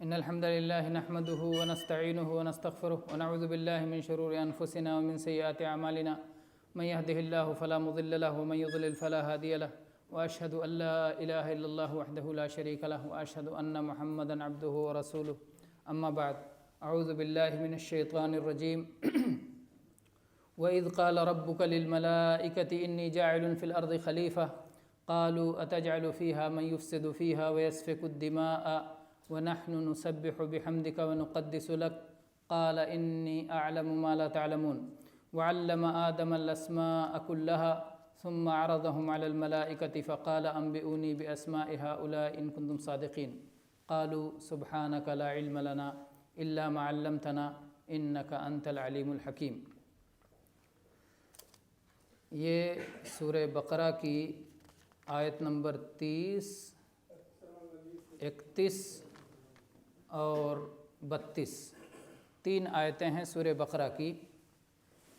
إن الحمد لله نحمده ونستعينه ونستغفره ونعوذ بالله من شرور أنفسنا ومن سيئات أعمالنا من يهده الله فلا مضل له ومن يضلل فلا هادي له وأشهد أن لا إله إلا الله وحده لا شريك له وأشهد أن محمدا عبده ورسوله أما بعد أعوذ بالله من الشيطان الرجيم وإذ قال ربك للملائكة إني جاعل في الأرض خليفة قالوا أتجعل فيها من يفسد فيها ويسفك الدماء ونحن نسبح بحمدك ونقدس لك قال إني أعلم ما لا تعلمون وعلم آدم الأسماء كلها ثم عرضهم على الملائكة فقال أنبئوني بأسماء هؤلاء إن كنتم صادقين قالوا سبحانك لا علم لنا إلا ما علمتنا إنك أنت العليم الحكيم۔ یہ سورہ بقرہ کی آیت نمبر 30، 31 اور 32 تین آیتیں ہیں سورہ بقرہ کی۔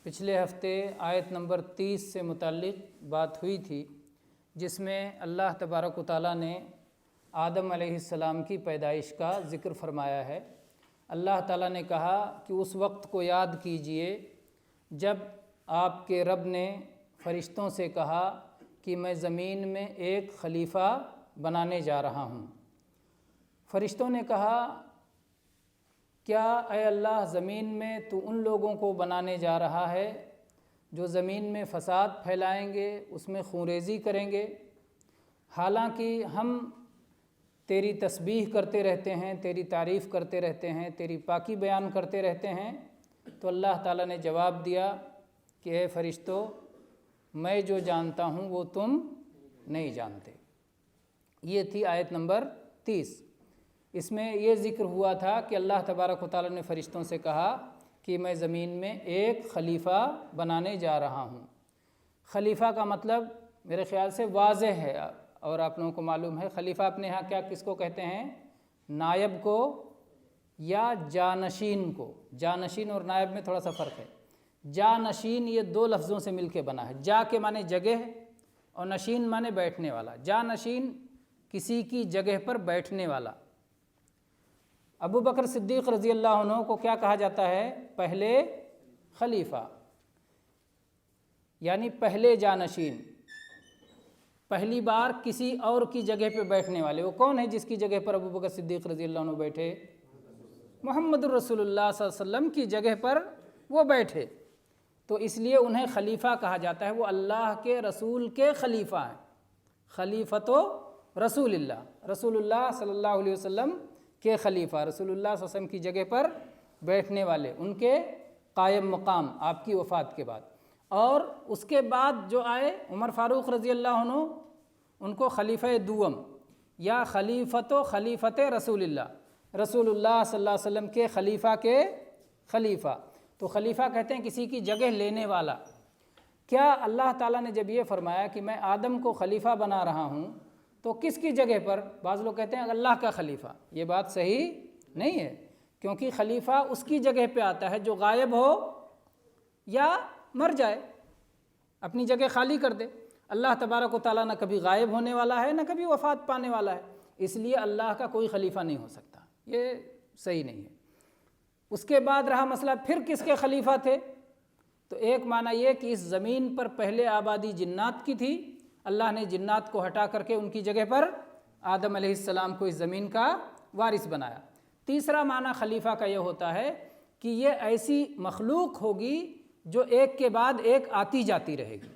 پچھلے ہفتے آیت نمبر 30 سے متعلق بات ہوئی تھی، جس میں اللہ تبارک و تعالیٰ نے آدم علیہ السلام کی پیدائش کا ذکر فرمایا ہے۔ اللہ تعالیٰ نے کہا کہ اس وقت کو یاد کیجئے جب آپ کے رب نے فرشتوں سے کہا کہ میں زمین میں ایک خلیفہ بنانے جا رہا ہوں۔ فرشتوں نے کہا کیا اے اللہ زمین میں تو ان لوگوں کو بنانے جا رہا ہے جو زمین میں فساد پھیلائیں گے، اس میں خونریزی کریں گے، حالانکہ ہم تیری تسبیح کرتے رہتے ہیں، تیری تعریف کرتے رہتے ہیں، تیری پاکی بیان کرتے رہتے ہیں۔ تو اللہ تعالیٰ نے جواب دیا کہ اے فرشتو، میں جو جانتا ہوں وہ تم نہیں جانتے۔ یہ تھی آیت نمبر 30۔ اس میں یہ ذکر ہوا تھا کہ اللہ تبارک و تعالیٰ نے فرشتوں سے کہا کہ میں زمین میں ایک خلیفہ بنانے جا رہا ہوں۔ خلیفہ کا مطلب میرے خیال سے واضح ہے، اور آپ لوگوں کو معلوم ہے خلیفہ اپنے ہاں کیا کس کو کہتے ہیں؟ نائب کو یا جانشین کو۔ جانشین اور نائب میں تھوڑا سا فرق ہے۔ جانشین یہ دو لفظوں سے مل کے بنا ہے۔ جا کے معنی جگہ اور نشین معنی بیٹھنے والا۔ جانشین کسی کی جگہ پر بیٹھنے والا۔ ابو بکر صدیق رضی اللہ عنہ کو کیا کہا جاتا ہے؟ پہلے خلیفہ، یعنی پہلے جانشین، پہلی بار کسی اور کی جگہ پہ بیٹھنے والے۔ وہ کون ہے جس کی جگہ پر ابو بکر صدیق رضی اللہ عنہ بیٹھے؟ محمد الرسول اللہ صلی اللہ علیہ وسلم کی جگہ پر وہ بیٹھے، تو اس لیے انہیں خلیفہ کہا جاتا ہے۔ وہ اللہ کے رسول کے خلیفہ ہیں، خلیفۃ رسول اللہ، رسول اللہ صلی اللہ علیہ وسلم کے خلیفہ، رسول اللہ صلی اللہ علیہ وسلم کی جگہ پر بیٹھنے والے، ان کے قائم مقام آپ کی وفات کے بعد۔ اور اس کے بعد جو آئے عمر فاروق رضی اللہ عنہ، ان کو خلیفہ دوم یا خلیفت رسول اللہ، رسول اللہ صلی اللہ علیہ وسلم کے خلیفہ کے خلیفہ۔ تو خلیفہ کہتے ہیں کسی کی جگہ لینے والا۔ کیا اللہ تعالیٰ نے جب یہ فرمایا کہ میں آدم کو خلیفہ بنا رہا ہوں تو کس کی جگہ پر؟ بعض لوگ کہتے ہیں اللہ کا خلیفہ۔ یہ بات صحیح نہیں ہے، کیونکہ خلیفہ اس کی جگہ پہ آتا ہے جو غائب ہو یا مر جائے، اپنی جگہ خالی کر دے۔ اللہ تبارک و تعالیٰ نہ کبھی غائب ہونے والا ہے نہ کبھی وفات پانے والا ہے، اس لیے اللہ کا کوئی خلیفہ نہیں ہو سکتا، یہ صحیح نہیں ہے۔ اس کے بعد رہا مسئلہ پھر کس کے خلیفہ تھے، تو ایک معنی یہ کہ اس زمین پر پہلے آبادی جنات کی تھی، اللہ نے جنات کو ہٹا کر کے ان کی جگہ پر آدم علیہ السلام کو اس زمین کا وارث بنایا۔ تیسرا معنی خلیفہ کا یہ ہوتا ہے کہ یہ ایسی مخلوق ہوگی جو ایک کے بعد ایک آتی جاتی رہے گی۔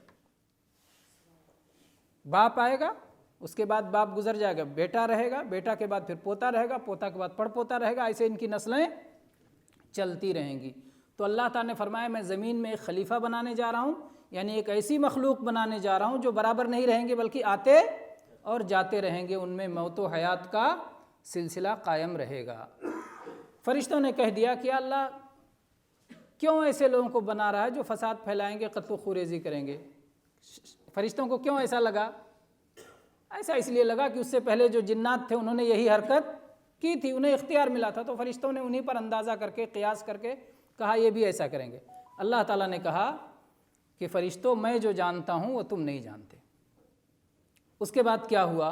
باپ آئے گا، اس کے بعد باپ گزر جائے گا، بیٹا رہے گا، بیٹا کے بعد پھر پوتا رہے گا، پوتا کے بعد پڑ پوتا رہے گا، ایسے ان کی نسلیں چلتی رہیں گی۔ تو اللہ تعالیٰ نے فرمایا میں زمین میں ایک خلیفہ بنانے جا رہا ہوں، یعنی ایک ایسی مخلوق بنانے جا رہا ہوں جو برابر نہیں رہیں گے بلکہ آتے اور جاتے رہیں گے، ان میں موت و حیات کا سلسلہ قائم رہے گا۔ فرشتوں نے کہہ دیا کہ اللہ کیوں ایسے لوگوں کو بنا رہا ہے جو فساد پھیلائیں گے، قتل و خوریزی کریں گے؟ فرشتوں کو کیوں ایسا لگا؟ ایسا اس لیے لگا کہ اس سے پہلے جو جنات تھے انہوں نے یہی حرکت کی تھی، انہیں اختیار ملا تھا، تو فرشتوں نے انہی پر اندازہ کر کے قیاس کر کے کہا یہ بھی ایسا کریں گے۔ اللہ تعالیٰ نے کہا کہ فرشتوں میں جو جانتا ہوں وہ تم نہیں جانتے۔ اس کے بعد کیا ہوا؟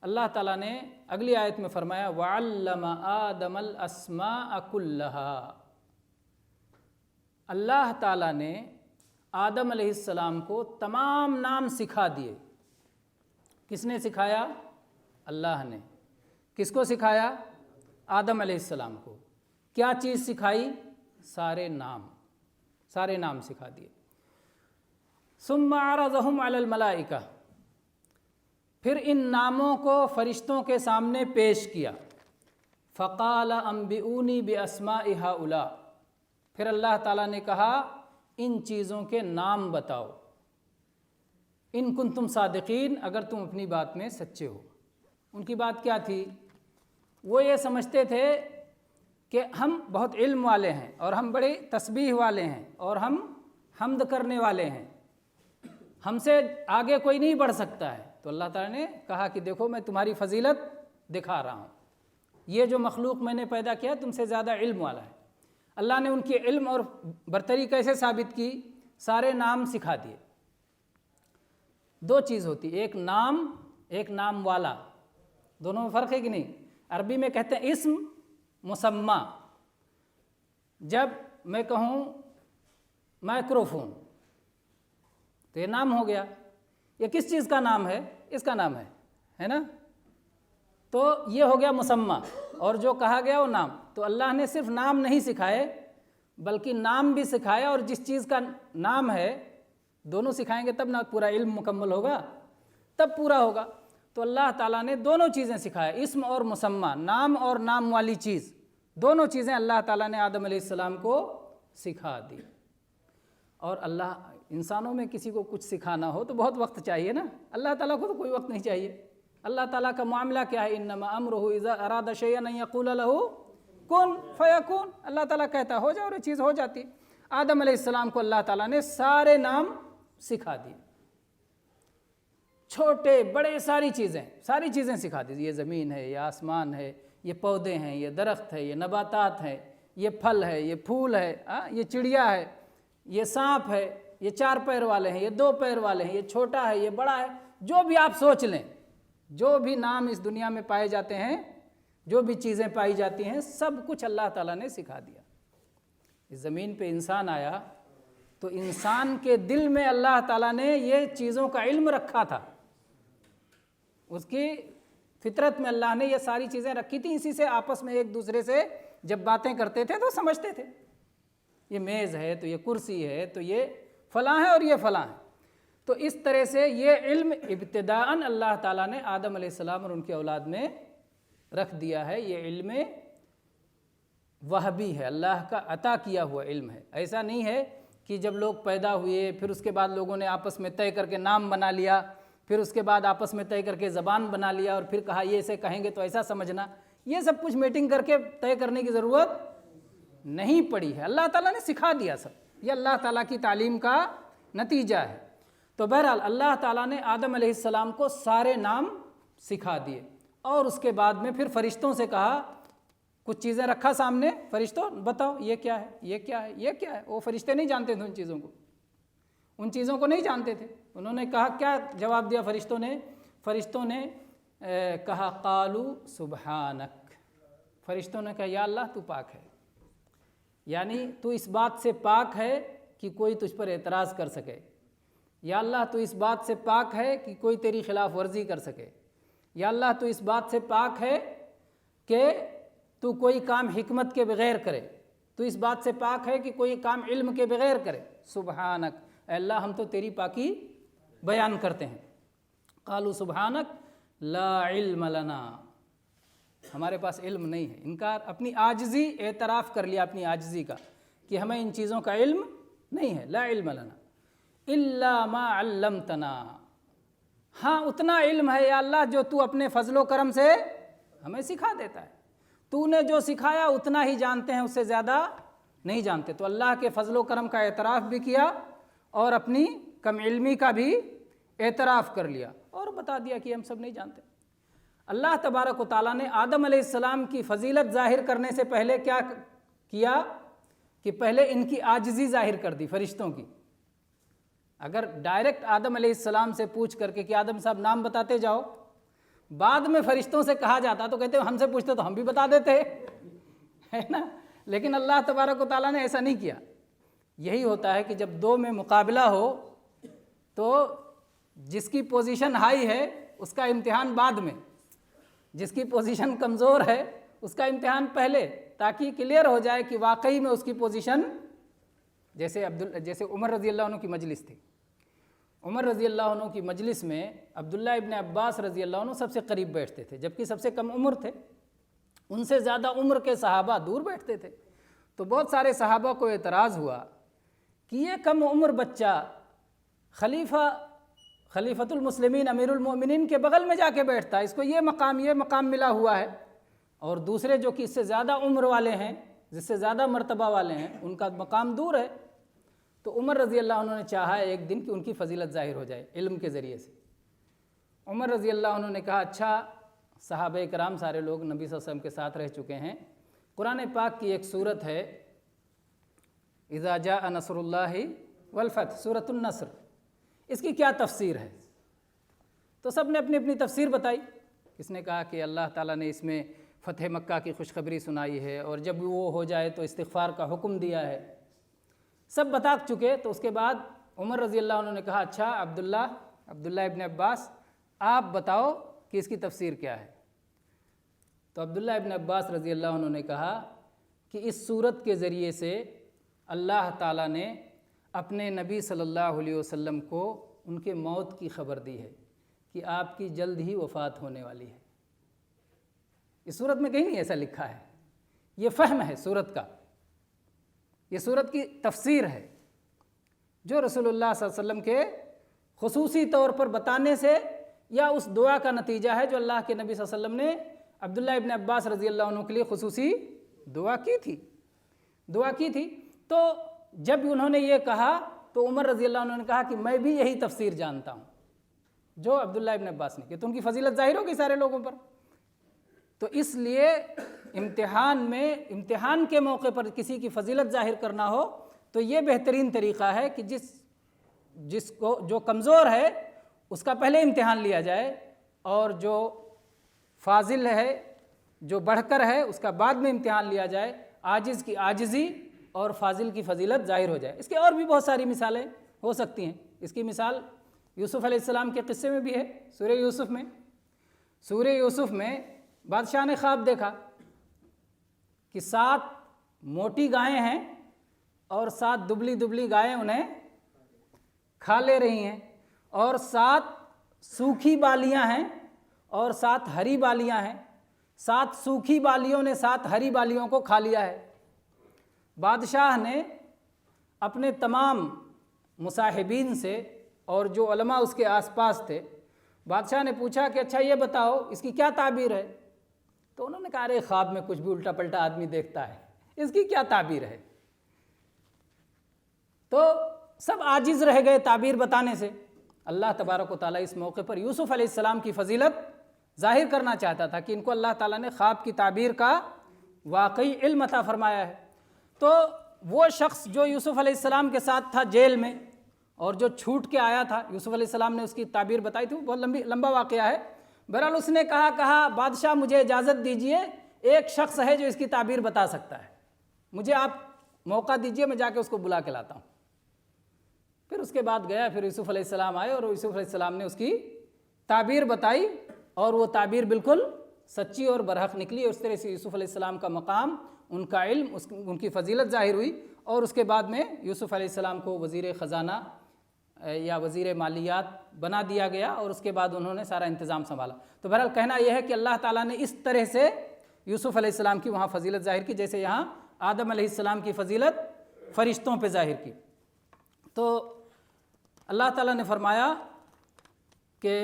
اللہ تعالیٰ نے اگلی آیت میں فرمایا وَعَلَّمَ آدَمَ الْأَسْمَاءَ كُلَّهَا، اللہ تعالیٰ نے آدم علیہ السلام کو تمام نام سکھا دیے۔ کس نے سکھایا؟ اللہ نے۔ کس کو سکھایا؟ آدم علیہ السلام کو۔ کیا چیز سکھائی؟ سارے نام سکھا دیے۔ ثم عرضهم علی الملائکہ، پھر ان ناموں کو فرشتوں کے سامنے پیش کیا۔ فقال انبئونی باسماء ہؤلاء، پھر اللہ تعالیٰ نے کہا ان چیزوں کے نام بتاؤ، ان کنتم صادقین، اگر تم اپنی بات میں سچے ہو۔ ان کی بات کیا تھی؟ وہ یہ سمجھتے تھے کہ ہم بہت علم والے ہیں اور ہم بڑے تسبیح والے ہیں اور ہم حمد کرنے والے ہیں، ہم سے آگے کوئی نہیں بڑھ سکتا ہے۔ تو اللہ تعالیٰ نے کہا کہ دیکھو میں تمہاری فضیلت دکھا رہا ہوں، یہ جو مخلوق میں نے پیدا کیا تم سے زیادہ علم والا ہے۔ اللہ نے ان کی علم اور برتری کیسے ثابت کی؟ سارے نام سکھا دیے۔ دو چیز ہوتی، ایک نام والا، دونوں میں فرق ہے کہ نہیں؟ عربی میں کہتے ہیں اسم مسمى، جب میں کہوں مائکروفون تو یہ نام ہو گیا، یہ کس چیز کا نام ہے؟ اس کا نام ہے نا؟ تو یہ ہو گیا مسمى، اور جو کہا گیا وہ نام۔ تو اللہ نے صرف نام نہیں سکھائے بلکہ نام بھی سکھایا، اور جس چیز کا نام ہے دونوں سکھائیں گے تب نہ پورا علم مکمل ہوگا، تب پورا ہوگا۔ تو اللہ تعالیٰ نے دونوں چیزیں سکھایا، اسم اور مسمى، نام اور نام والی چیز، دونوں چیزیں اللہ تعالیٰ نے آدم علیہ السلام کو سکھا دی۔ اور اللہ انسانوں میں کسی کو کچھ سکھانا ہو تو بہت وقت چاہیے نا، اللہ تعالیٰ کو تو کوئی وقت نہیں چاہیے۔ اللہ تعالیٰ کا معاملہ کیا ہے؟ انما امرہ اذا اراد شیئا ان یقول لہ کن فیکون، اللہ تعالیٰ کہتا ہو جا اور یہ چیز ہو جاتی۔ آدم علیہ السلام کو اللہ تعالیٰ نے سارے نام سکھا دیے، چھوٹے بڑے ساری چیزیں سکھا دی۔ یہ زمین ہے، یہ آسمان ہے، یہ پودے ہیں، یہ درخت ہے، یہ نباتات ہیں، یہ پھل ہے، یہ پھول ہے، یہ چڑیا ہے، یہ سانپ ہے، یہ 4 پیر والے ہیں، یہ 2 پیر والے ہیں، یہ چھوٹا ہے، یہ بڑا ہے، جو بھی آپ سوچ لیں، جو بھی نام اس دنیا میں پائے جاتے ہیں، جو بھی چیزیں پائی جاتی ہیں، سب کچھ اللہ تعالیٰ نے سکھا دیا۔ اس زمین پہ انسان آیا تو انسان کے دل میں اللہ تعالیٰ نے یہ چیزوں کا علم رکھا تھا، اس کی فطرت میں اللہ نے یہ ساری چیزیں رکھی تھیں، اسی سے آپس میں ایک دوسرے سے جب باتیں کرتے تھے تو سمجھتے تھے، یہ میز ہے تو یہ کرسی ہے تو یہ فلاں ہے اور یہ فلاں ہے۔ تو اس طرح سے یہ علم ابتداءً اللہ تعالیٰ نے آدم علیہ السلام اور ان کی اولاد میں رکھ دیا ہے۔ یہ علم وہبی ہے، اللہ کا عطا کیا ہوا علم ہے۔ ایسا نہیں ہے کہ جب لوگ پیدا ہوئے پھر اس کے بعد لوگوں نے آپس میں طے کر کے نام بنا لیا، پھر اس کے بعد آپس میں طے کر کے زبان بنا لیا اور پھر کہا یہ اسے کہیں گے تو ایسا سمجھنا، یہ سب کچھ میٹنگ کر کے طے کرنے کی ضرورت نہیں پڑی ہے، اللہ تعالیٰ نے سکھا دیا سب، یہ اللہ تعالیٰ کی تعلیم کا نتیجہ ہے۔ تو بہرحال اللہ تعالیٰ نے آدم علیہ السلام کو سارے نام سکھا دیے، اور اس کے بعد میں پھر فرشتوں سے کہا، کچھ چیزیں رکھا سامنے، فرشتوں بتاؤ یہ کیا ہے، یہ کیا ہے، یہ کیا ہے۔ وہ فرشتے نہیں جانتے تھے ان چیزوں کو نہیں جانتے تھے۔ انہوں نے کہا، کیا جواب دیا فرشتوں نے کہا قالوا سبحانک، فرشتوں نے کہا یا اللہ تو پاک ہے، یعنی تو اس بات سے پاک ہے کہ کوئی تجھ پر اعتراض کر سکے، یا اللہ تو اس بات سے پاک ہے کہ کوئی تیری خلاف ورزی کر سکے، یا اللہ تو اس بات سے پاک ہے کہ تو کوئی کام حکمت کے بغیر کرے، تو اس بات سے پاک ہے کہ کوئی کام علم کے بغیر کرے۔ سبحانک، اے اللہ ہم تو تیری پاکی بیان کرتے ہیں۔ قالوا سبحانک لا علم لنا، ہمارے پاس علم نہیں ہے، انکار، اپنی عاجزی اعتراف کر لیا، اپنی عاجزی کا، کہ ہمیں ان چیزوں کا علم نہیں ہے۔ لا علم لنا الا ما علمتنا، ہاں اتنا علم ہے یا اللہ جو تو اپنے فضل و کرم سے ہمیں سکھا دیتا ہے، تو نے جو سکھایا اتنا ہی جانتے ہیں، اس سے زیادہ نہیں جانتے۔ تو اللہ کے فضل و کرم کا اعتراف بھی کیا اور اپنی کم علمی کا بھی اعتراف کر لیا، اور بتا دیا کہ ہم سب نہیں جانتے۔ اللہ تبارک و تعالیٰ نے آدم علیہ السلام کی فضیلت ظاہر کرنے سے پہلے کیا کیا کہ پہلے ان کی عاجزی ظاہر کر دی فرشتوں کی۔ اگر ڈائریکٹ آدم علیہ السلام سے پوچھ کر کے کہ آدم صاحب نام بتاتے جاؤ، بعد میں فرشتوں سے کہا جاتا تو کہتے ہم سے پوچھتے تو ہم بھی بتا دیتے، ہے نا، لیکن اللہ تبارک و تعالیٰ نے ایسا نہیں کیا۔ یہی ہوتا ہے کہ جب دو میں مقابلہ ہو تو جس کی پوزیشن ہائی ہے اس کا امتحان بعد میں، جس کی پوزیشن کمزور ہے اس کا امتحان پہلے، تاکہ کلیئر ہو جائے کہ واقعی میں اس کی پوزیشن، جیسے عمر رضی اللہ عنہ کی مجلس تھی، عمر رضی اللہ عنہ کی مجلس میں عبداللہ ابن عباس رضی اللہ عنہ سب سے قریب بیٹھتے تھے، جبکہ سب سے کم عمر تھے، ان سے زیادہ عمر کے صحابہ دور بیٹھتے تھے۔ تو بہت سارے صحابہ کو اعتراض ہوا کہ یہ کم عمر بچہ خلیفۃ المسلمین امیر المومنین کے بغل میں جا کے بیٹھتا ہے، اس کو یہ مقام ملا ہوا ہے، اور دوسرے جو کہ اس سے زیادہ عمر والے ہیں، جس سے زیادہ مرتبہ والے ہیں، ان کا مقام دور ہے۔ تو عمر رضی اللہ عنہ نے چاہا ایک دن کہ ان کی فضیلت ظاہر ہو جائے علم کے ذریعے سے۔ عمر رضی اللہ عنہ نے کہا اچھا، صحابہ کرام سارے لوگ نبی صلی اللہ علیہ وسلم کے ساتھ رہ چکے ہیں، قرآن پاک کی ایک سورت ہے اذا جاء نصر اللہ والفتح، سورۃ النصر، اس کی کیا تفسیر ہے؟ تو سب نے اپنی اپنی تفسیر بتائی۔ کس نے کہا کہ اللہ تعالیٰ نے اس میں فتح مکہ کی خوشخبری سنائی ہے، اور جب وہ ہو جائے تو استغفار کا حکم دیا ہے، سب بتا چکے۔ تو اس کے بعد عمر رضی اللہ عنہ نے کہا اچھا عبداللہ ابن عباس آپ بتاؤ کہ اس کی تفسیر کیا ہے؟ تو عبداللہ ابن عباس رضی اللہ عنہ نے کہا کہ اس صورت کے ذریعے سے اللہ تعالیٰ نے اپنے نبی صلی اللہ علیہ وسلم کو ان کے موت کی خبر دی ہے کہ آپ کی جلد ہی وفات ہونے والی ہے۔ اس صورت میں کہیں نہیں ایسا لکھا ہے، یہ فہم ہے صورت کا، یہ صورت کی تفسیر ہے جو رسول اللہ صلی اللہ علیہ وسلم کے خصوصی طور پر بتانے سے، یا اس دعا کا نتیجہ ہے جو اللہ کے نبی صلی اللہ علیہ وسلم نے عبداللہ ابن عباس رضی اللہ عنہ کے لیے خصوصی دعا کی تھی۔ تو جب انہوں نے یہ کہا تو عمر رضی اللہ عنہ نے کہا کہ میں بھی یہی تفسیر جانتا ہوں جو عبداللہ ابن عباس نے کی، تو ان کی فضیلت ظاہر ہوگی سارے لوگوں پر۔ تو اس لیے امتحان کے موقع پر کسی کی فضیلت ظاہر کرنا ہو تو یہ بہترین طریقہ ہے کہ جس کو جو کمزور ہے اس کا پہلے امتحان لیا جائے، اور جو فاضل ہے، جو بڑھ کر ہے، اس کا بعد میں امتحان لیا جائے، عاجز کی عاجزی اور فاضل کی فضیلت ظاہر ہو جائے۔ اس کے اور بھی بہت ساری مثالیں ہو سکتی ہیں۔ اس کی مثال یوسف علیہ السلام کے قصے میں بھی ہے، سورہ یوسف میں بادشاہ نے خواب دیکھا کہ 7 موٹی گائیں ہیں اور 7 دبلی گائیں انہیں کھا لے رہی ہیں، اور 7 سوکھی بالیاں ہیں اور 7 ہری بالیاں ہیں۔ 7 سوکھی بالیوں نے 7 ہری بالیوں کو کھا لیا ہے۔ بادشاہ نے اپنے تمام مصاحبین سے اور جو علماء اس کے آس پاس تھے، بادشاہ نے پوچھا کہ اچھا یہ بتاؤ اس کی کیا تعبیر ہے؟ تو انہوں نے کہا ارے خواب میں کچھ بھی الٹا پلٹا آدمی دیکھتا ہے، اس کی کیا تعبیر ہے؟ تو سب عاجز رہ گئے تعبیر بتانے سے۔ اللہ تبارک و تعالیٰ اس موقع پر یوسف علیہ السلام کی فضیلت ظاہر کرنا چاہتا تھا کہ ان کو اللہ تعالیٰ نے خواب کی تعبیر کا واقعی علم عطا فرمایا ہے۔ تو وہ شخص جو یوسف علیہ السلام کے ساتھ تھا جیل میں، اور جو چھوٹ کے آیا تھا، یوسف علیہ السلام نے اس کی تعبیر بتائی تھی، بہت لمبا واقعہ ہے۔ بہرحال اس نے کہا بادشاہ مجھے اجازت دیجئے، ایک شخص ہے جو اس کی تعبیر بتا سکتا ہے، مجھے آپ موقع دیجئے، میں جا کے اس کو بلا کے لاتا ہوں۔ پھر اس کے بعد گیا، پھر یوسف علیہ السلام آئے اور یوسف علیہ السلام نے اس کی تعبیر بتائی، اور وہ تعبیر بالکل سچی اور برحق نکلی۔ اس طرح سے یوسف علیہ السلام کا مقام، ان کا علم، ان کی فضیلت ظاہر ہوئی، اور اس کے بعد میں یوسف علیہ السلام کو وزیر خزانہ یا وزیر مالیات بنا دیا گیا، اور اس کے بعد انہوں نے سارا انتظام سنبھالا۔ تو بہرحال کہنا یہ ہے کہ اللہ تعالیٰ نے اس طرح سے یوسف علیہ السلام کی وہاں فضیلت ظاہر کی، جیسے یہاں آدم علیہ السلام کی فضیلت فرشتوں پہ ظاہر کی۔ تو اللہ تعالیٰ نے فرمایا کہ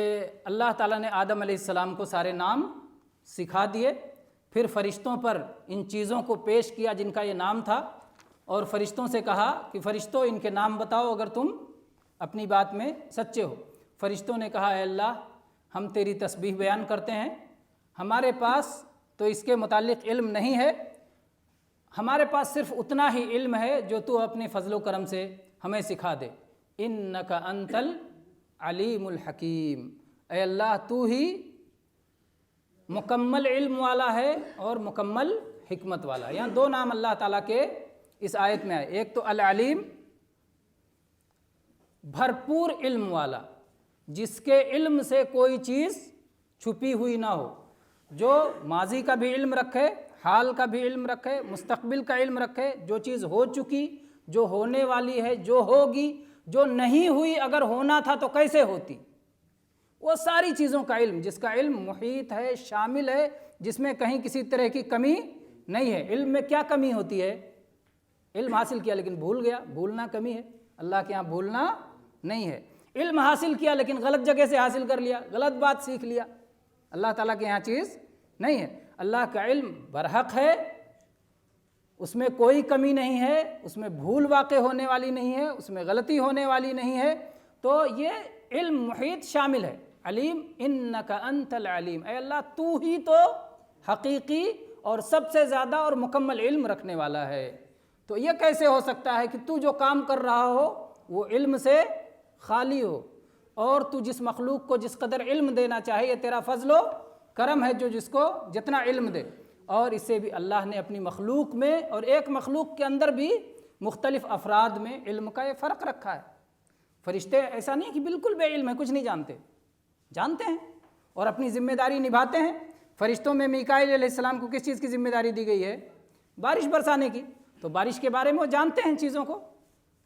اللہ تعالیٰ نے آدم علیہ السلام کو سارے نام سکھا دیے، پھر فرشتوں پر ان چیزوں کو پیش کیا جن کا یہ نام تھا، اور فرشتوں سے کہا کہ فرشتوں ان کے نام بتاؤ اگر تم اپنی بات میں سچے ہو۔ فرشتوں نے کہا اے اللہ ہم تیری تسبیح بیان کرتے ہیں، ہمارے پاس تو اس کے متعلق علم نہیں ہے، ہمارے پاس صرف اتنا ہی علم ہے جو تو اپنے فضل و کرم سے ہمیں سکھا دے۔ انک انت العلیم الحکیم، اے اللہ تو ہی مکمل علم والا ہے اور مکمل حکمت والا. یہاں دو نام اللہ تعالیٰ کے اس آیت میں آئے. ایک تو العلیم، بھرپور علم والا، جس کے علم سے کوئی چیز چھپی ہوئی نہ ہو، جو ماضی کا بھی علم رکھے، حال کا بھی علم رکھے، مستقبل کا علم رکھے، جو چیز ہو چکی، جو ہونے والی ہے، جو ہوگی، جو نہیں ہوئی، اگر ہونا تھا تو کیسے ہوتی، وہ ساری چیزوں کا علم، جس کا علم محیط ہے، شامل ہے، جس میں کہیں کسی طرح کی کمی نہیں ہے. علم میں کیا کمی ہوتی ہے؟ علم حاصل کیا لیکن بھول گیا، بھولنا کمی ہے. اللہ کے ہاں بھولنا نہیں ہے. علم حاصل کیا لیکن غلط جگہ سے حاصل کر لیا، غلط بات سیکھ لیا، اللہ تعالیٰ کے یہاں چیز نہیں ہے. اللہ کا علم برحق ہے، اس میں کوئی کمی نہیں ہے، اس میں بھول واقع ہونے والی نہیں ہے، اس میں غلطی ہونے والی نہیں ہے. تو یہ علم محیط شامل ہے. علیم انک انت العلیم، اے اللہ تو ہی تو حقیقی اور سب سے زیادہ اور مکمل علم رکھنے والا ہے. تو یہ کیسے ہو سکتا ہے کہ تو جو کام کر رہا ہو وہ علم سے خالی ہو، اور تو جس مخلوق کو جس قدر علم دینا چاہے، یہ تیرا فضل و کرم ہے جو جس کو جتنا علم دے. اور اسے بھی اللہ نے اپنی مخلوق میں اور ایک مخلوق کے اندر بھی مختلف افراد میں علم کا یہ فرق رکھا ہے. فرشتے ایسا نہیں کہ بالکل بے علم ہے، کچھ نہیں جانتے، جانتے ہیں اور اپنی ذمہ داری نبھاتے ہیں. فرشتوں میں میکائیل علیہ السلام کو کس چیز کی ذمہ داری دی گئی ہے؟ بارش برسانے کی. تو بارش کے بارے میں وہ جانتے ہیں چیزوں کو،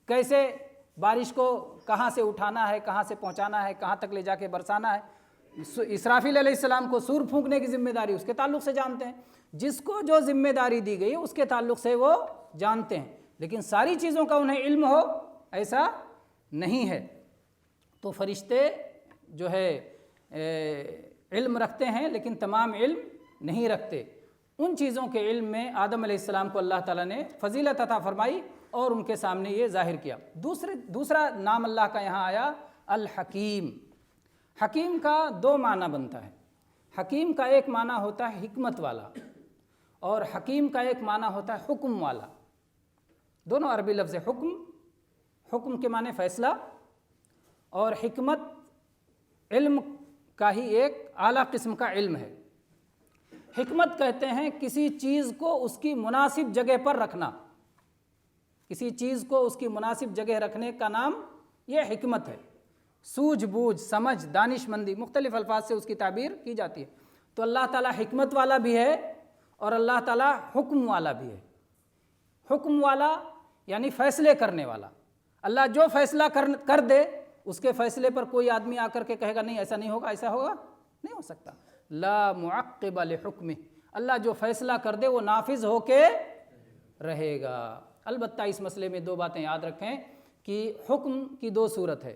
کیسے بارش کو کہاں سے اٹھانا ہے، کہاں سے پہنچانا ہے، کہاں تک لے جا کے برسانا ہے. اسرافیل علیہ السلام کو سور پھونکنے کی ذمہ داری اس کے تعلق سے جانتے ہیں. جس کو جو ذمہ داری دی گئی اس کے تعلق سے وہ جانتے ہیں، لیکن ساری چیزوں کا انہیں علم ہو ایسا نہیں ہے. تو فرشتے جو ہے علم رکھتے ہیں لیکن تمام علم نہیں رکھتے. ان چیزوں کے علم میں آدم علیہ السلام کو اللہ تعالیٰ نے فضیلت عطا فرمائی اور ان کے سامنے یہ ظاہر کیا. دوسرا نام اللہ کا یہاں آیا الحکیم. حکیم کا دو معنی بنتا ہے. حکیم کا ایک معنی ہوتا ہے حکمت والا، اور حکیم کا ایک معنی ہوتا ہے حکم والا. دونوں عربی لفظ ہے. حکم کے معنی فیصلہ، اور حکمت علم کا ہی ایک اعلیٰ قسم کا علم ہے. حکمت کہتے ہیں کسی چیز کو اس کی مناسب جگہ پر رکھنا. کسی چیز کو اس کی مناسب جگہ رکھنے کا نام یہ حکمت ہے. سوجھ بوجھ، سمجھ، دانش مندی، مختلف الفاظ سے اس کی تعبیر کی جاتی ہے. تو اللہ تعالیٰ حکمت والا بھی ہے اور اللہ تعالیٰ حکم والا بھی ہے. حکم والا یعنی فیصلے کرنے والا. اللہ جو فیصلہ کر دے اس کے فیصلے پر کوئی آدمی آ کر کے کہے گا نہیں ایسا نہیں ہوگا، ایسا ہوگا، نہیں ہو سکتا. لا معقب لحکمہ، اللہ جو فیصلہ کر دے وہ نافذ ہو کے رہے گا. البتہ اس مسئلے میں دو باتیں یاد رکھیں کہ حکم کی دو صورت ہے.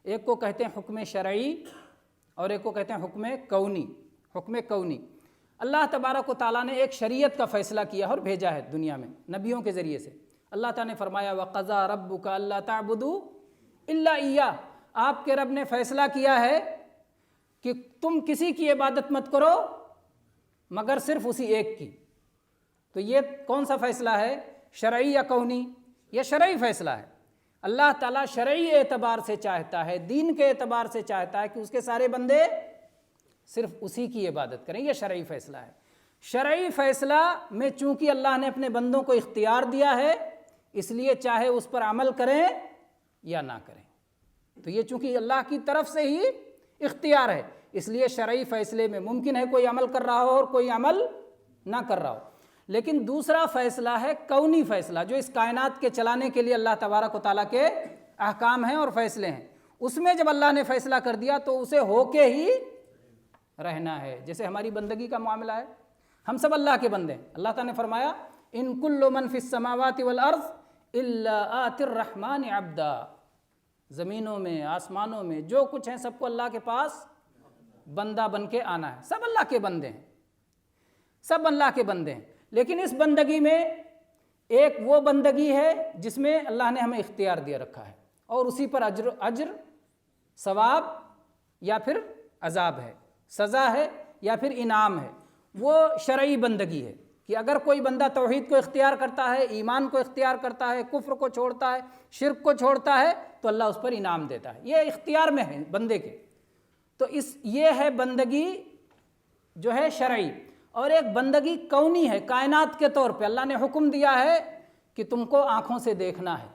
ایک کو کہتے ہیں حکم شرعی اور ایک کو کہتے ہیں حکم کونی. حکم کونی، اللہ تبارک و تعالیٰ نے ایک شریعت کا فیصلہ کیا اور بھیجا ہے دنیا میں نبیوں کے ذریعے سے. اللہ تعالیٰ نے فرمایا وَقَضَىٰ رَبُّكَ أَلَّا تَعْبُدُوا إِلَّا إِيَّاهُ، آپ کے رب نے فیصلہ کیا ہے کہ تم کسی کی عبادت مت کرو مگر صرف اسی ایک کی. تو یہ کون سا فیصلہ ہے؟ شرعی یا کونی؟ یہ شرعی فیصلہ ہے. اللہ تعالیٰ شرعی اعتبار سے چاہتا ہے، دین کے اعتبار سے چاہتا ہے کہ اس کے سارے بندے صرف اسی کی عبادت کریں. یہ شرعی فیصلہ ہے. شرعی فیصلہ میں چونکہ اللہ نے اپنے بندوں کو اختیار دیا ہے اس لیے چاہے اس پر عمل کریں یا نہ کریں. تو یہ چونکہ اللہ کی طرف سے ہی اختیار ہے اس لیے شرعی فیصلے میں ممکن ہے کوئی عمل کر رہا ہو اور کوئی عمل نہ کر رہا ہو. لیکن دوسرا فیصلہ ہے کونی فیصلہ، جو اس کائنات کے چلانے کے لیے اللہ تبارک و تعالیٰ کے احکام ہیں اور فیصلے ہیں. اس میں جب اللہ نے فیصلہ کر دیا تو اسے ہو کے ہی رہنا ہے. جیسے ہماری بندگی کا معاملہ ہے، ہم سب اللہ کے بندے ہیں. اللہ تعالیٰ نے فرمایا ان کل من فی السماوات والارض الا آتی الرحمن عبدا، زمینوں میں آسمانوں میں جو کچھ ہیں سب کو اللہ کے پاس بندہ بن کے آنا ہے. سب اللہ کے بندے ہیں، سب اللہ کے بندے ہیں. لیکن اس بندگی میں ایک وہ بندگی ہے جس میں اللہ نے ہمیں اختیار دیا رکھا ہے اور اسی پر اجر ثواب یا پھر عذاب ہے، سزا ہے یا پھر انعام ہے. وہ شرعی بندگی ہے کہ اگر کوئی بندہ توحید کو اختیار کرتا ہے، ایمان کو اختیار کرتا ہے، کفر کو چھوڑتا ہے، شرک کو چھوڑتا ہے تو اللہ اس پر انعام دیتا ہے. یہ اختیار میں ہے بندے کے. تو یہ ہے بندگی جو ہے شرعی، اور ایک بندگی کونی ہے کائنات کے طور پہ۔ اللہ نے حکم دیا ہے کہ تم کو آنکھوں سے دیکھنا ہے۔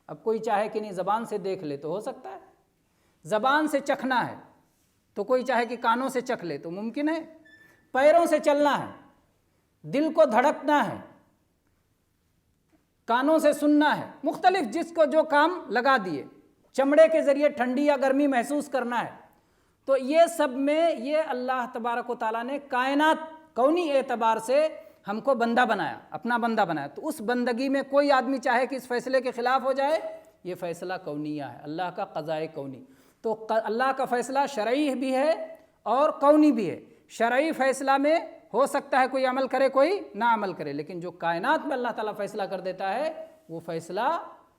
اب کوئی چاہے کہ نہیں زبان سے دیکھ لے تو ہو سکتا ہے، زبان سے چکھنا ہے تو کوئی چاہے کہ کانوں سے چکھ لے تو ممکن ہے، پیروں سے چلنا ہے، دل کو دھڑکنا ہے، کانوں سے سننا ہے، مختلف جس کو جو کام لگا دیے، چمڑے کے ذریعے ٹھنڈی یا گرمی محسوس کرنا ہے۔ تو یہ سب میں یہ اللہ تبارک و تعالیٰ نے کائنات کونی اعتبار سے ہم کو بندہ بنایا، اپنا بندہ بنایا۔ تو اس بندگی میں کوئی آدمی چاہے کہ اس فیصلے کے خلاف ہو جائے، یہ فیصلہ کونیہ ہے، اللہ کا قضاء کونی۔ تو اللہ کا فیصلہ شرعی بھی ہے اور کونی بھی ہے۔ شرعی فیصلہ میں ہو سکتا ہے کوئی عمل کرے کوئی نہ عمل کرے، لیکن جو کائنات میں اللہ تعالیٰ فیصلہ کر دیتا ہے وہ فیصلہ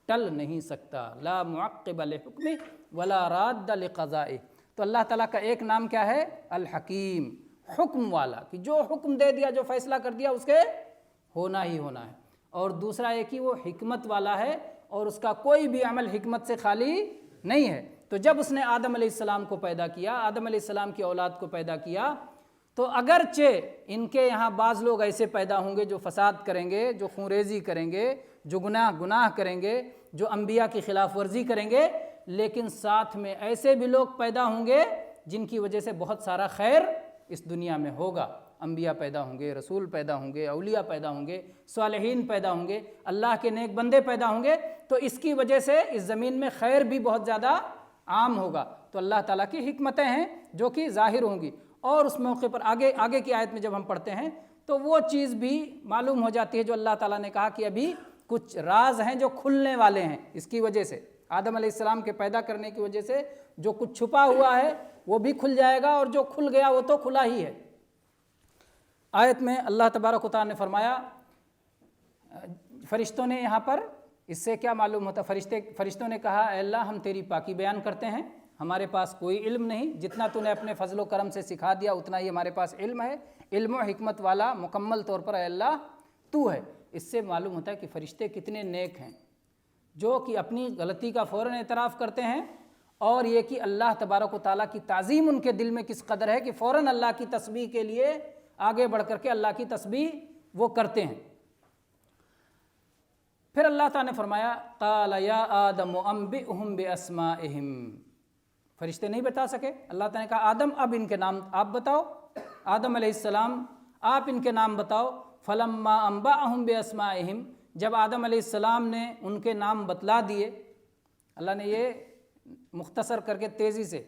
ٹل نہیں سکتا۔ لا معقب لحکمہ ولا راد لقضائہ۔ تو اللہ تعالیٰ کا ایک نام کیا ہے؟ الحکیم، حکم والا، کہ جو حکم دے دیا، جو فیصلہ کر دیا اس کے ہونا ہی ہونا ہے۔ اور دوسرا ایک ہی وہ حکمت والا ہے، اور اس کا کوئی بھی عمل حکمت سے خالی نہیں ہے۔ تو جب اس نے آدم علیہ السلام کو پیدا کیا، آدم علیہ السلام کی اولاد کو پیدا کیا، تو اگرچہ ان کے یہاں بعض لوگ ایسے پیدا ہوں گے جو فساد کریں گے، جو خونریزی کریں گے، جو گناہ کریں گے، جو انبیاء کی خلاف ورزی کریں گے، لیکن ساتھ میں ایسے بھی لوگ پیدا ہوں گے جن کی وجہ سے بہت سارا خیر اس دنیا میں ہوگا۔ انبیاء پیدا ہوں گے، رسول پیدا ہوں گے، اولیاء پیدا ہوں گے، صالحین پیدا ہوں گے، اللہ کے نیک بندے پیدا ہوں گے، تو اس کی وجہ سے اس زمین میں خیر بھی بہت زیادہ عام ہوگا۔ تو اللہ تعالیٰ کی حکمتیں ہیں جو کہ ظاہر ہوں گی، اور اس موقع پر آگے کی آیت میں جب ہم پڑھتے ہیں تو وہ چیز بھی معلوم ہو جاتی ہے جو اللہ تعالیٰ نے کہا کہ ابھی کچھ راز ہیں جو کھلنے والے ہیں۔ اس کی وجہ سے آدم علیہ السلام کے پیدا کرنے کی وجہ سے جو کچھ چھپا ہوا ہے وہ بھی کھل جائے گا، اور جو کھل گیا وہ تو کھلا ہی ہے۔ آیت میں اللہ تبارک و تعالیٰ نے فرمایا، فرشتوں نے یہاں پر اس سے کیا معلوم ہوتا؟ فرشتوں نے کہا اے اللہ ہم تیری پاکی بیان کرتے ہیں، ہمارے پاس کوئی علم نہیں، جتنا تو نے اپنے فضل و کرم سے سکھا دیا اتنا ہی ہمارے پاس علم ہے، علم و حکمت والا مکمل طور پر اے اللہ تو ہے۔ اس سے معلوم ہوتا ہے کہ فرشتے کتنے نیک ہیں، جو کہ اپنی غلطی کا فوراً اعتراف کرتے ہیں، اور یہ کہ اللہ تبارک و تعالیٰ کی تعظیم ان کے دل میں کس قدر ہے کہ فوراً اللہ کی تسبیح کے لیے آگے بڑھ کر کے اللہ کی تسبیح وہ کرتے ہیں۔ پھر اللہ تعالیٰ نے فرمایا قال یا آدم انبئہم باسمائہم، فرشتے نہیں بتا سکے، اللہ تعالیٰ نے کہا آدم اب ان کے نام آپ بتاؤ، آدم علیہ السلام آپ ان کے نام بتاؤ۔ فلما انبأہم باسمائہم، جب آدم علیہ السلام نے ان کے نام بتلا دیے، اللہ نے یہ مختصر کر کے تیزی سے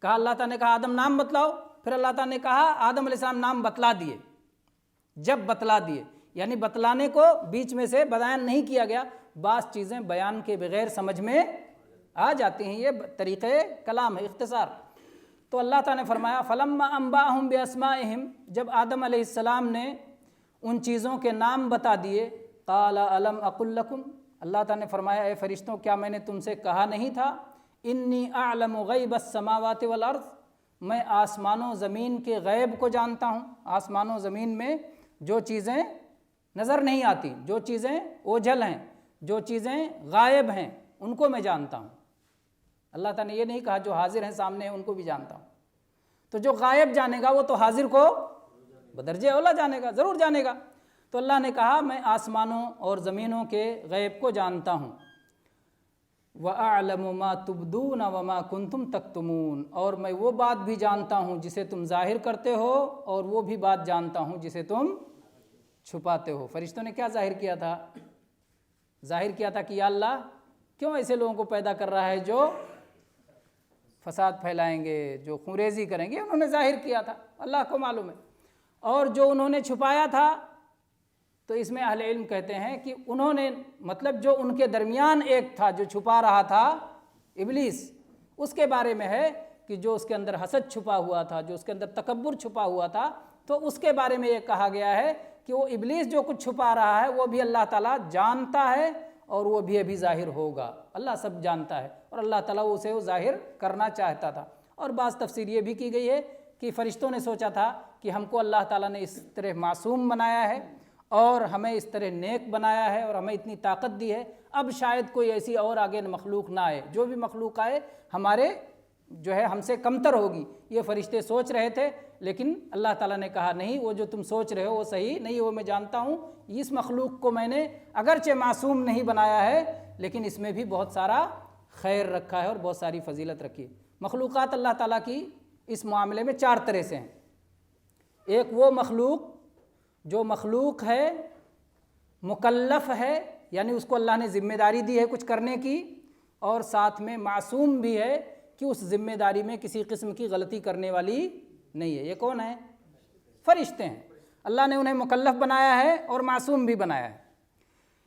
کہا، اللہ تعالیٰ نے کہا آدم نام بتلاؤ، پھر اللہ تعالیٰ نے کہا آدم علیہ السلام نام بتلا دیے۔ جب بتلا دیے یعنی بتلانے کو بیچ میں سے بیان نہیں کیا گیا، بعض چیزیں بیان کے بغیر سمجھ میں آ جاتی ہیں، یہ طریقہ کلام ہے، اختصار۔ تو اللہ تعالیٰ نے فرمایا فلما انبأہم باسمائہم، جب آدم علیہ السلام نے ان چیزوں کے نام بتا دیے، قال الم اقل لکم، اللہ تعالیٰ نے فرمایا اے فرشتوں کیا میں نے تم سے کہا نہیں تھا، انی اعلم غیب السماوات والارض، میں آسمان و زمین کے غیب کو جانتا ہوں۔ آسمان و زمین میں جو چیزیں نظر نہیں آتی، جو چیزیں اوجھل ہیں، جو چیزیں غائب ہیں، ان کو میں جانتا ہوں۔ اللہ تعالیٰ نے یہ نہیں کہا جو حاضر ہیں سامنے ہیں ان کو بھی جانتا ہوں۔ تو جو غائب جانے گا وہ تو حاضر کو بدرجہ اولا جانے گا، ضرور جانے گا۔ تو اللہ نے کہا میں آسمانوں اور زمینوں کے غیب کو جانتا ہوں۔ وَأَعْلَمُ مَا تُبْدُونَ وَمَا كُنْتُمْ تَكْتُمُونَ، اور میں وہ بات بھی جانتا ہوں جسے تم ظاہر کرتے ہو، اور وہ بھی بات جانتا ہوں جسے تم چھپاتے ہو۔ فرشتوں نے کیا ظاہر کیا تھا؟ ظاہر کیا تھا کہ یا اللہ کیوں ایسے لوگوں کو پیدا کر رہا ہے جو فساد پھیلائیں گے، جو خونریزی کریں گے، انہوں نے ظاہر کیا تھا، اللہ کو معلوم ہے۔ اور جو انہوں نے چھپایا تھا، تو اس میں اہل علم کہتے ہیں کہ انہوں نے مطلب جو ان کے درمیان ایک تھا جو چھپا رہا تھا، ابلیس، اس کے بارے میں ہے کہ جو اس کے اندر حسد چھپا ہوا تھا، جو اس کے اندر تکبر چھپا ہوا تھا، تو اس کے بارے میں یہ کہا گیا ہے کہ وہ ابلیس جو کچھ چھپا رہا ہے وہ بھی اللہ تعالیٰ جانتا ہے، اور وہ بھی ابھی ظاہر ہوگا۔ اللہ سب جانتا ہے، اور اللہ تعالیٰ اسے وہ ظاہر کرنا چاہتا تھا۔ اور بعض تفسیر یہ بھی کی گئی ہے کہ فرشتوں نے سوچا تھا کہ ہم کو اللہ تعالیٰ نے اس طرح معصوم بنایا ہے، اور ہمیں اس طرح نیک بنایا ہے، اور ہمیں اتنی طاقت دی ہے، اب شاید کوئی ایسی اور آگے مخلوق نہ آئے، جو بھی مخلوق آئے ہمارے جو ہے ہم سے کمتر ہوگی، یہ فرشتے سوچ رہے تھے، لیکن اللہ تعالیٰ نے کہا نہیں، وہ جو تم سوچ رہے ہو وہ صحیح نہیں، وہ میں جانتا ہوں، اس مخلوق کو میں نے اگرچہ معصوم نہیں بنایا ہے لیکن اس میں بھی بہت سارا خیر رکھا ہے اور بہت ساری فضیلت رکھی ہے۔ مخلوقات اللہ تعالیٰ کی اس معاملے میں 4 طرح سے ہیں۔ ایک وہ مخلوق جو مخلوق ہے، مکلف ہے، یعنی اس کو اللہ نے ذمہ داری دی ہے کچھ کرنے کی، اور ساتھ میں معصوم بھی ہے کہ اس ذمہ داری میں کسی قسم کی غلطی کرنے والی نہیں ہے۔ یہ کون ہے؟ فرشتے ہیں۔ اللہ نے انہیں مکلف بنایا ہے اور معصوم بھی بنایا ہے۔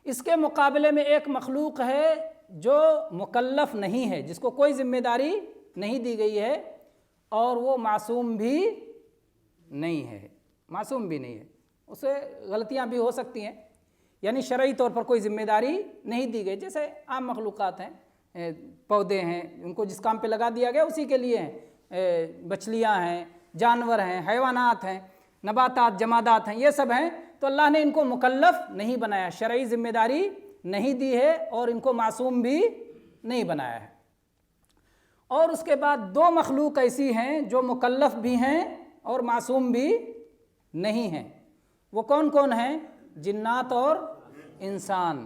اس کے مقابلے میں ایک مخلوق ہے جو مکلف نہیں ہے، جس کو کوئی ذمہ داری نہیں دی گئی ہے، اور وہ معصوم بھی نہیں ہے، معصوم بھی نہیں ہے، اسے غلطیاں بھی ہو سکتی ہیں، یعنی شرعی طور پر کوئی ذمہ داری نہیں دی گئی، جیسے عام مخلوقات ہیں، پودے ہیں، ان کو جس کام پہ لگا دیا گیا اسی کے لیے ہیں، مچھلیاں ہیں، جانور ہیں، حیوانات ہیں، نباتات، جمادات ہیں، یہ سب ہیں، تو اللہ نے ان کو مکلف نہیں بنایا، شرعی ذمہ داری نہیں دی ہے، اور ان کو معصوم بھی نہیں بنایا ہے۔ اور اس کے بعد 2 مخلوق ایسی ہیں جو مکلف بھی ہیں اور معصوم بھی نہیں ہیں۔ وہ کون کون ہیں؟ جنات اور انسان۔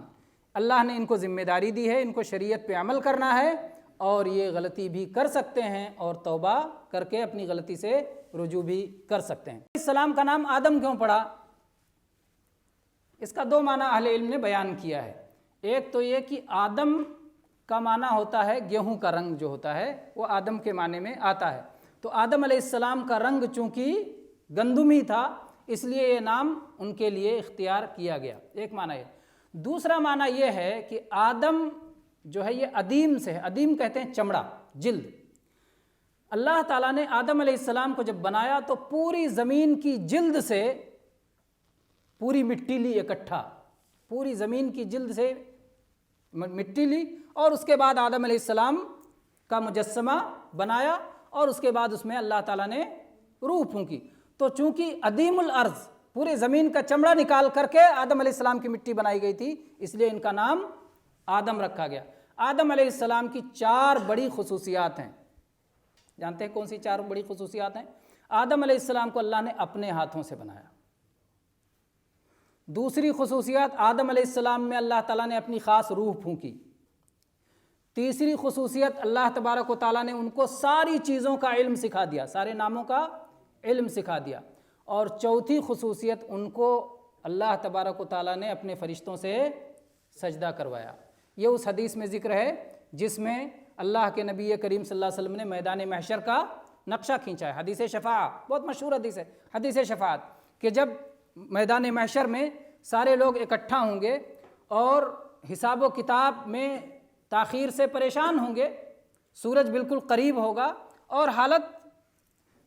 اللہ نے ان کو ذمہ داری دی ہے، ان کو شریعت پہ عمل کرنا ہے، اور یہ غلطی بھی کر سکتے ہیں اور توبہ کر کے اپنی غلطی سے رجوع بھی کر سکتے ہیں۔ السلام کا نام آدم کیوں پڑا؟ اس کا 2 معنی اہل علم نے بیان کیا ہے۔ ایک تو یہ کہ آدم کا معنی ہوتا ہے گیہوں کا رنگ، جو ہوتا ہے وہ آدم کے معنی میں آتا ہے، تو آدم علیہ السلام کا رنگ چونکہ گندمی تھا، اس لیے یہ نام ان کے لیے اختیار کیا گیا، ایک معنی ہے۔ دوسرا معنی یہ ہے کہ آدم جو ہے یہ ادیم سے ہے، ادیم کہتے ہیں چمڑا، جلد۔ اللہ تعالیٰ نے آدم علیہ السلام کو جب بنایا تو پوری زمین کی جلد سے پوری مٹی لی اکٹھا، پوری زمین کی جلد سے مٹی لی، اور اس کے بعد آدم علیہ السلام کا مجسمہ بنایا، اور اس کے بعد اس میں اللہ تعالیٰ نے روح پھونکی، تو چونکہ عدیم الارض پورے زمین کا چمڑا نکال کر کے آدم علیہ السلام کی مٹی بنائی گئی تھی، اس لیے ان کا نام آدم رکھا گیا۔ آدم علیہ السلام کی 4 بڑی خصوصیات ہیں، جانتے ہیں کون سی 4 بڑی خصوصیات ہیں؟ آدم علیہ السلام کو اللہ نے اپنے ہاتھوں سے بنایا۔ دوسری خصوصیات، آدم علیہ السلام میں اللہ تعالیٰ نے اپنی خاص روح پھونکی۔ تیسری خصوصیت، اللہ تبارک و تعالیٰ نے ان کو ساری چیزوں کا علم سکھا دیا، سارے ناموں کا علم سکھا دیا۔ اور چوتھی خصوصیت، ان کو اللہ تبارک و تعالیٰ نے اپنے فرشتوں سے سجدہ کروایا۔ یہ اس حدیث میں ذکر ہے جس میں اللہ کے نبی کریم صلی اللہ علیہ وسلم نے میدان محشر کا نقشہ کھینچا ہے، حدیث شفاعت، بہت مشہور حدیث ہے، حدیث شفاعت، کہ جب میدان محشر میں سارے لوگ اکٹھا ہوں گے اور حساب و کتاب میں تاخیر سے پریشان ہوں گے، سورج بالکل قریب ہوگا اور حالت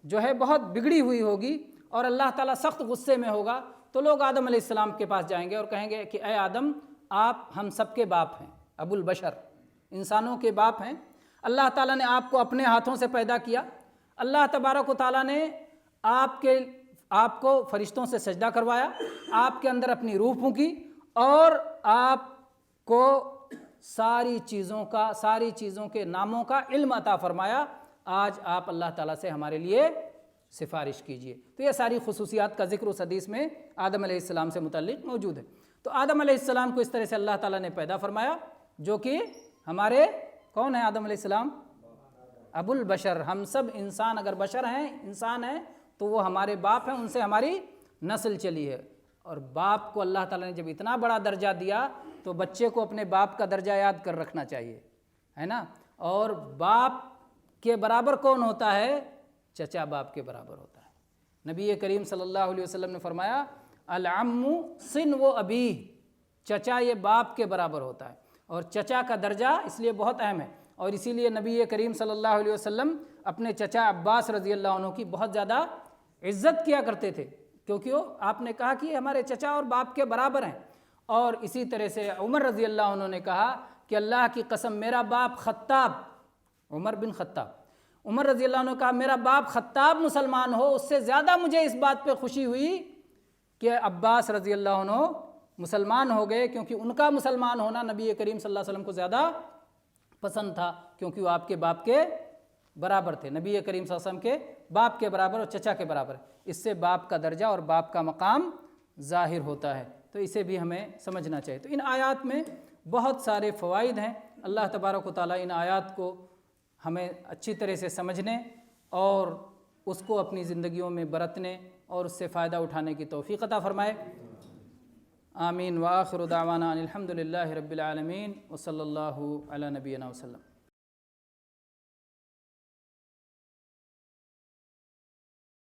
جو ہے بہت بگڑی ہوئی ہوگی، اور اللہ تعالیٰ سخت غصے میں ہوگا، تو لوگ آدم علیہ السلام کے پاس جائیں گے اور کہیں گے کہ اے آدم، آپ ہم سب کے باپ ہیں، ابو البشر، انسانوں کے باپ ہیں، اللہ تعالیٰ نے آپ کو اپنے ہاتھوں سے پیدا کیا، اللہ تبارک و تعالیٰ نے آپ کو فرشتوں سے سجدہ کروایا، آپ کے اندر اپنی روح پھونکی، اور آپ کو ساری چیزوں کے ناموں کا علم عطا فرمایا، آج آپ اللہ تعالیٰ سے ہمارے لیے سفارش کیجئے۔ تو یہ ساری خصوصیات کا ذکر اس حدیث میں آدم علیہ السلام سے متعلق موجود ہے۔ تو آدم علیہ السلام کو اس طرح سے اللہ تعالیٰ نے پیدا فرمایا، جو کہ ہمارے کون ہیں آدم علیہ السلام؟ ابو البشر، ہم سب انسان، اگر بشر ہیں، انسان ہیں، تو وہ ہمارے باپ ہیں، ان سے ہماری نسل چلی ہے۔ اور باپ کو اللہ تعالیٰ نے جب اتنا بڑا درجہ دیا تو بچے کو اپنے باپ کا درجہ یاد کر رکھنا چاہیے، ہے نا؟ اور باپ کے برابر کون ہوتا ہے؟ چچا باپ کے برابر ہوتا ہے۔ نبی کریم صلی اللہ علیہ وسلم نے فرمایا العم سن و ابی، چچا یہ باپ کے برابر ہوتا ہے، اور چچا کا درجہ اس لیے بہت اہم ہے، اور اسی لیے نبی کریم صلی اللہ علیہ وسلم اپنے چچا عباس رضی اللہ عنہ کی بہت زیادہ عزت کیا کرتے تھے، کیونکہ وہ آپ نے کہا کہ ہمارے چچا اور باپ کے برابر ہیں۔ اور اسی طرح سے عمر رضی اللہ عنہ نے کہا کہ اللہ کی قسم میرا باپ خطاب، عمر بن خطاب، عمر رضی اللہ عنہ نے کہا میرا باپ خطاب مسلمان ہو، اس سے زیادہ مجھے اس بات پہ خوشی ہوئی کہ عباس رضی اللہ عنہ مسلمان ہو گئے، کیونکہ ان کا مسلمان ہونا نبی کریم صلی اللہ علیہ وسلم کو زیادہ پسند تھا، کیونکہ وہ آپ کے باپ کے برابر تھے، نبی کریم صلی اللہ علیہ وسلم کے باپ کے برابر اور چچا کے برابر، اس سے باپ کا درجہ اور باپ کا مقام ظاہر ہوتا ہے، تو اسے بھی ہمیں سمجھنا چاہیے۔ تو ان آیات میں بہت سارے فوائد ہیں، اللہ تبارک و تعالیٰ ان آیات کو ہمیں اچھی طرح سے سمجھنے اور اس کو اپنی زندگیوں میں برتنے اور اس سے فائدہ اٹھانے کی توفیق عطا فرمائے۔ آمین۔ وآخر دعوانا ان الحمد للہ رب العالمین وصلی اللہ علی نبینا وسلم۔